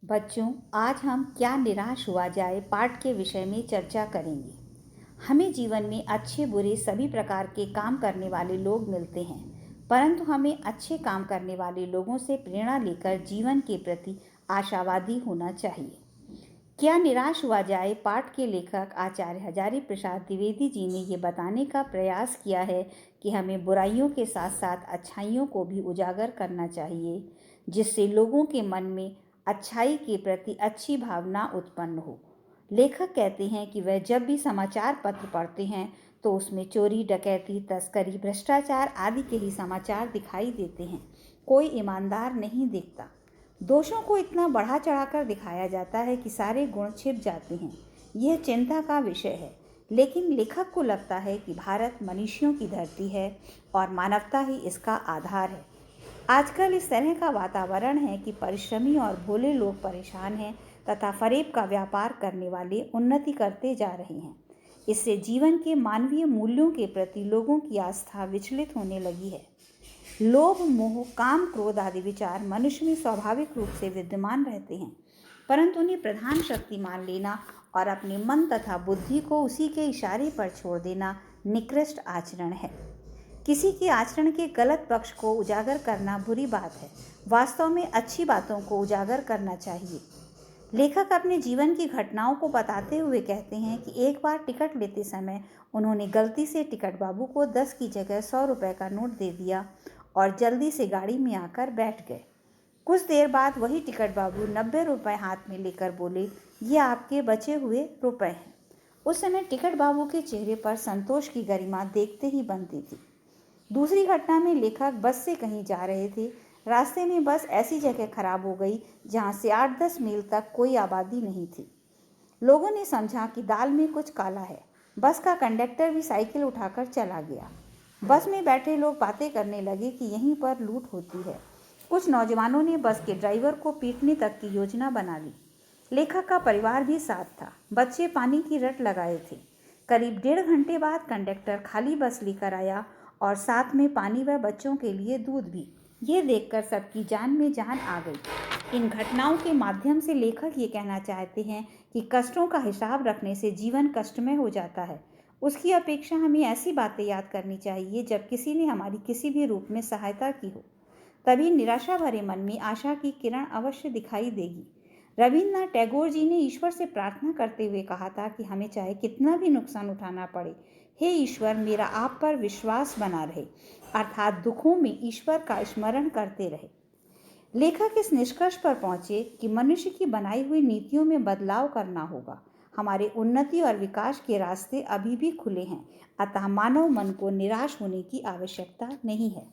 बच्चों, आज हम क्या निराश हुआ जाए पाठ के विषय में चर्चा करेंगे। हमें जीवन में अच्छे बुरे सभी प्रकार के काम करने वाले लोग मिलते हैं, परंतु हमें अच्छे काम करने वाले लोगों से प्रेरणा लेकर जीवन के प्रति आशावादी होना चाहिए। क्या निराश हुआ जाए पाठ के लेखक आचार्य हजारी प्रसाद द्विवेदी जी ने ये बताने का प्रयास किया है कि हमें बुराइयों के साथ साथ अच्छाइयों को भी उजागर करना चाहिए, जिससे लोगों के मन में अच्छाई के प्रति अच्छी भावना उत्पन्न हो। लेखक कहते हैं कि वह जब भी समाचार पत्र पढ़ते हैं तो उसमें चोरी, डकैती, तस्करी, भ्रष्टाचार आदि के ही समाचार दिखाई देते हैं। कोई ईमानदार नहीं दिखता। दोषों को इतना बढ़ा चढ़ाकर दिखाया जाता है कि सारे गुण छिप जाते हैं। यह चिंता का विषय है, लेकिन लेखक को लगता है कि भारत मनुष्यों की धरती है और मानवता ही इसका आधार है। आजकल इस तरह का वातावरण है कि परिश्रमी और भोले लोग परेशान हैं तथा फरेब का व्यापार करने वाले उन्नति करते जा रहे हैं। इससे जीवन के मानवीय मूल्यों के प्रति लोगों की आस्था विचलित होने लगी है। लोभ, मोह, काम, क्रोध आदि विचार मनुष्य में स्वाभाविक रूप से विद्यमान रहते हैं, परंतु उन्हें प्रधान शक्ति मान लेना और अपने मन तथा बुद्धि को उसी के इशारे पर छोड़ देना निकृष्ट आचरण है। किसी के आचरण के गलत पक्ष को उजागर करना बुरी बात है। वास्तव में अच्छी बातों को उजागर करना चाहिए। लेखक अपने जीवन की घटनाओं को बताते हुए कहते हैं कि एक बार टिकट लेते समय उन्होंने गलती से टिकट बाबू को 10 की जगह 100 रुपये का नोट दे दिया और जल्दी से गाड़ी में आकर बैठ गए। कुछ देर बाद वही टिकट बाबू 90 रुपये हाथ में लेकर बोले, ये आपके बचे हुए रुपए हैं। उस समय टिकट बाबू के चेहरे पर संतोष की गरिमा देखते ही बनती थी। दूसरी घटना में लेखक बस से कहीं जा रहे थे। रास्ते में बस ऐसी जगह खराब हो गई जहां से 8-10 मील तक कोई आबादी नहीं थी। लोगों ने समझा कि दाल में कुछ काला है। बस का कंडक्टर भी साइकिल उठाकर चला गया। बस में बैठे लोग बातें करने लगे कि यहीं पर लूट होती है। कुछ नौजवानों ने बस के ड्राइवर को पीटने तक की योजना बना ली। लेखक का परिवार भी साथ था। बच्चे पानी की रट लगाए थे। करीब 1.5 घंटे बाद कंडक्टर खाली बस लेकर आया और साथ में पानी व बच्चों के लिए दूध भी। ये देखकर सबकी जान में जान आ गई। इन घटनाओं के माध्यम से लेखक ये कहना चाहते हैं कि कष्टों का हिसाब रखने से जीवन कष्टमय हो जाता है। उसकी अपेक्षा हमें ऐसी बातें याद करनी चाहिए जब किसी ने हमारी किसी भी रूप में सहायता की हो। तभी निराशा भरे मन में आशा की किरण अवश्य दिखाई देगी। रविन्द्रनाथ टैगोर जी ने ईश्वर से प्रार्थना करते हुए कहा था कि हमें चाहे कितना भी नुकसान उठाना पड़े, हे ईश्वर, मेरा आप पर विश्वास बना रहे, अर्थात दुखों में ईश्वर का स्मरण करते रहे। लेखक इस निष्कर्ष पर पहुंचे कि मनुष्य की बनाई हुई नीतियों में बदलाव करना होगा। हमारे उन्नति और विकास के रास्ते अभी भी खुले हैं, अतः मानव मन को निराश होने की आवश्यकता नहीं है।